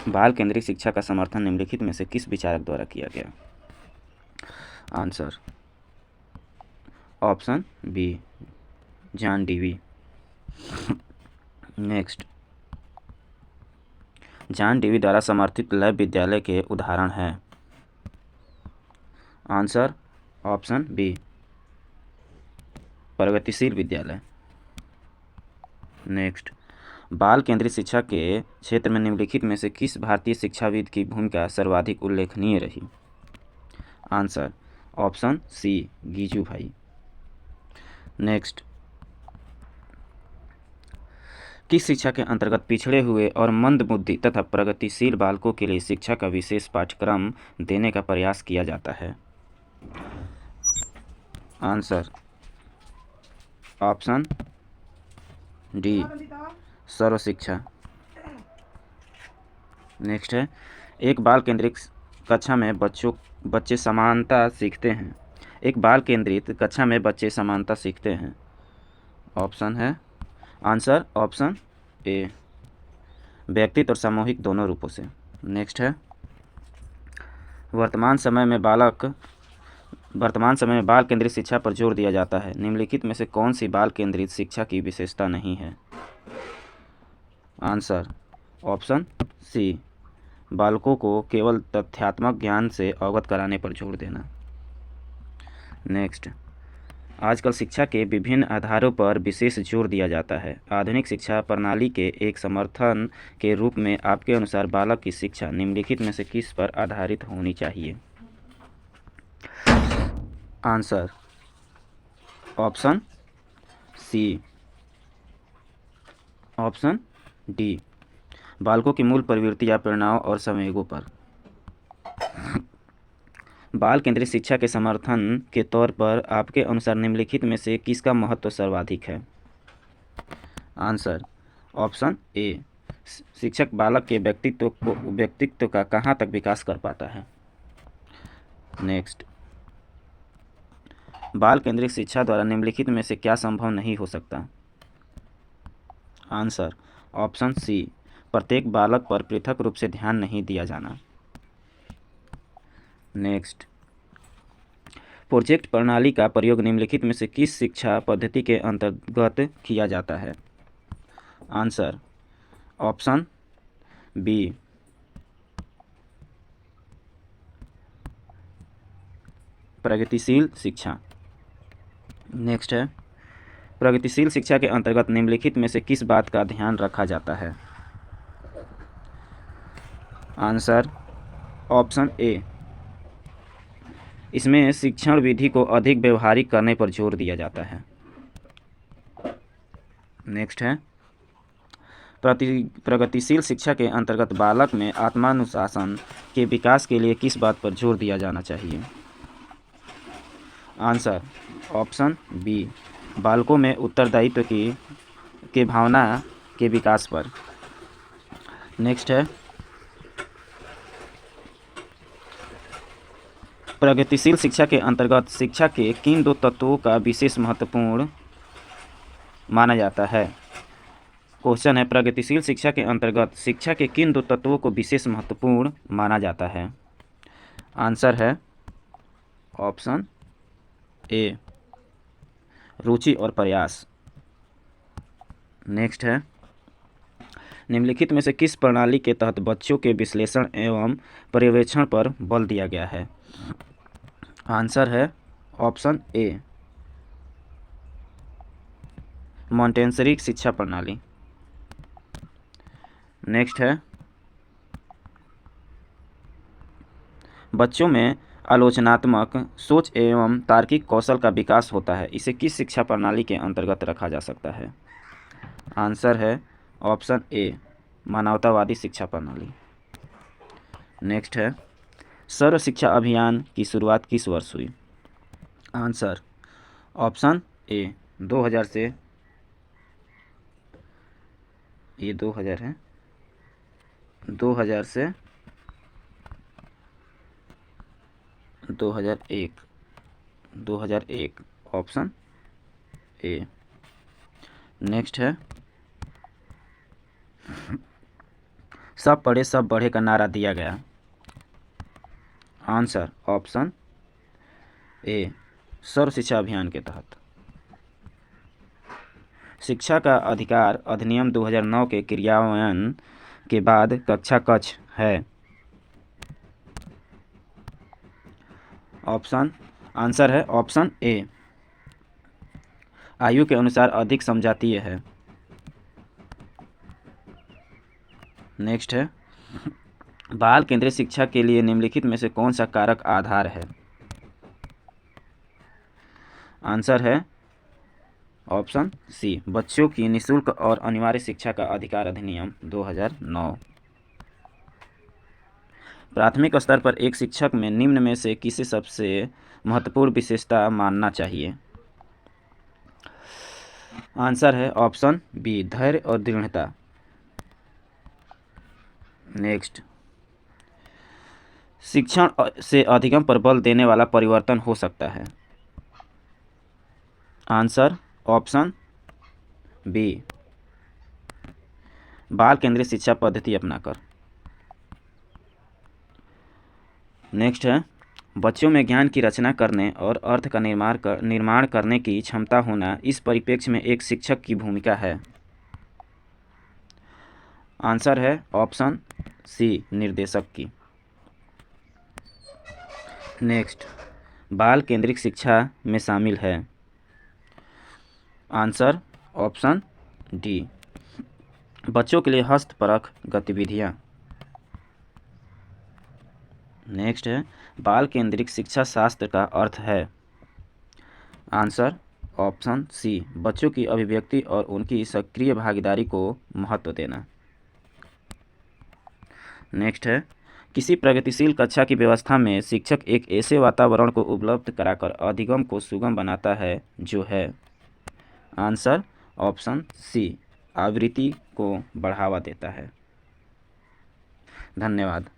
बाल केंद्रित शिक्षा का समर्थन निम्नलिखित में से किस विचारक द्वारा किया गया? Answer option B, John Dewey. Next, John Dewey द्वारा समर्थित लैब विद्यालय के उदाहरण हैं? आंसर ऑप्शन बी, प्रगतिशील विद्यालय। नेक्स्ट, बाल केंद्रित शिक्षा के क्षेत्र में निम्नलिखित में से किस भारतीय शिक्षाविद की भूमिका सर्वाधिक उल्लेखनीय रही? Answer option C, Gijubhai. Next, किस शिक्षा के अंतर्गत पिछड़े हुए और मंदबुद्धि तथा प्रगतिशील बालकों के लिए शिक्षा का विशेष पाठ्यक्रम देने का प्रयास किया जाता है? आंसर ऑप्शन डी, सर्व शिक्षा। नेक्स्ट है, एक बाल केंद्रित कक्षा में बच्चे समानता सीखते हैं। एक बाल केंद्रित कक्षा में बच्चे समानता सीखते हैं। ऑप्शन है आंसर ऑप्शन ए, व्यक्तिगत और सामूहिक दोनों रूपों से। नेक्स्ट है, वर्तमान समय में बाल केंद्रित शिक्षा पर जोर दिया जाता है। निम्नलिखित में से कौन सी बाल केंद्रित शिक्षा की विशेषता नहीं है? आंसर ऑप्शन सी, बालकों को केवल तथ्यात्मक ज्ञान से अवगत कराने पर जोर देना। नेक्स्ट, आजकल शिक्षा के विभिन्न आधारों पर विशेष जोर दिया जाता है। आधुनिक शिक्षा प्रणाली के एक समर्थन के रूप में आपके अनुसार बालक की शिक्षा निम्नलिखित में से किस पर आधारित होनी चाहिए? Answer option C, option D, बालकों की मूल प्रवृत्ति या प्रेरणाओं और संवेगों पर। बाल केंद्रित शिक्षा के समर्थन के तौर पर आपके अनुसार निम्नलिखित में से किसका महत्व सर्वाधिक है? आंसर ऑप्शन ए, शिक्षक बालक के व्यक्तित्व का कहाँ तक विकास कर पाता है। नेक्स्ट, बाल केंद्रित शिक्षा द्वारा निम्नलिखित में से क्या संभव नहीं हो सकता? आंसर ऑप्शन सी, प्रत्येक बालक पर पृथक रूप से ध्यान नहीं दिया जाना। नेक्स्ट, प्रोजेक्ट प्रणाली का प्रयोग निम्नलिखित में से किस शिक्षा पद्धति के अंतर्गत किया जाता है? आंसर ऑप्शन बी, प्रगतिशील शिक्षा। नेक्स्ट है, प्रगतिशील शिक्षा के अंतर्गत निम्नलिखित में से किस बात का ध्यान रखा जाता है? आंसर ऑप्शन ए, इसमें शिक्षण विधि को अधिक व्यवहारिक करने पर जोर दिया जाता है। नेक्स्ट है, प्रगतिशील शिक्षा के अंतर्गत बालक में आत्मानुशासन के विकास के लिए किस बात पर जोर दिया जाना चाहिए? आंसर ऑप्शन बी, बालकों में उत्तरदायित्व के भावना के विकास पर। नेक्स्ट है, प्रगतिशील शिक्षा के अंतर्गत शिक्षा के किन दो तत्वों का विशेष महत्वपूर्ण माना जाता है? क्वेश्चन है, प्रगतिशील शिक्षा के अंतर्गत शिक्षा के किन दो तत्वों को विशेष महत्वपूर्ण माना जाता है? आंसर है ऑप्शन ए, रुचि और प्रयास। नेक्स्ट है, निम्नलिखित में से किस प्रणाली के तहत बच्चों के विश्लेषण एवं पर्यवेक्षण पर बल दिया गया है? आंसर है ऑप्शन ए, मॉन्टेसरी शिक्षा प्रणाली। नेक्स्ट है, बच्चों में आलोचनात्मक सोच एवं तार्किक कौशल का विकास होता है। इसे किस शिक्षा प्रणाली के अंतर्गत रखा जा सकता है? आंसर है ऑप्शन ए, मानवतावादी शिक्षा प्रणाली। नेक्स्ट है, सर्व शिक्षा अभियान की शुरुआत किस वर्ष हुई? आंसर ऑप्शन ए, 2000 से, ये 2000 है, 2000 से 2001 ऑप्शन ए। नेक्स्ट है, सब पढ़े सब बढ़े का नारा दिया गया? आंसर ऑप्शन ए, सर्व शिक्षा अभियान के तहत। शिक्षा का अधिकार अधिनियम 2009 के क्रियान्वयन के बाद कक्षा कक्ष है? आंसर है ऑप्शन ए, आयु के अनुसार अधिक समजातीय है। नेक्स्ट है, बाल केंद्रित शिक्षा के लिए निम्नलिखित में से कौन सा कारक आधार है? आंसर है ऑप्शन सी, बच्चों की निःशुल्क और अनिवार्य शिक्षा का अधिकार अधिनियम 2009। प्राथमिक स्तर पर एक शिक्षक में निम्न में से किसे सबसे महत्वपूर्ण विशेषता मानना चाहिए? आंसर है ऑप्शन बी, धैर्य और दृढ़ता। नेक्स्ट, शिक्षण से अधिगम पर बल देने वाला परिवर्तन हो सकता है? आंसर ऑप्शन बी, बाल केंद्रित शिक्षा पद्धति अपनाकर। नेक्स्ट है, बच्चों में ज्ञान की रचना करने और अर्थ का निर्माण करने की क्षमता होना इस परिप्रेक्ष्य में एक शिक्षक की भूमिका है? आंसर है ऑप्शन सी, निर्देशक की। नेक्स्ट, बाल केंद्रित शिक्षा में शामिल है? आंसर ऑप्शन डी, बच्चों के लिए हस्तपरक गतिविधियाँ। नेक्स्ट है, बाल केंद्रित शिक्षा शास्त्र का अर्थ है? आंसर ऑप्शन सी, बच्चों की अभिव्यक्ति और उनकी सक्रिय भागीदारी को महत्व देना। नेक्स्ट है, किसी प्रगतिशील कक्षा की व्यवस्था में शिक्षक एक ऐसे वातावरण को उपलब्ध कराकर अधिगम को सुगम बनाता है जो है? आंसर ऑप्शन सी, आवृत्ति को बढ़ावा देता है। धन्यवाद।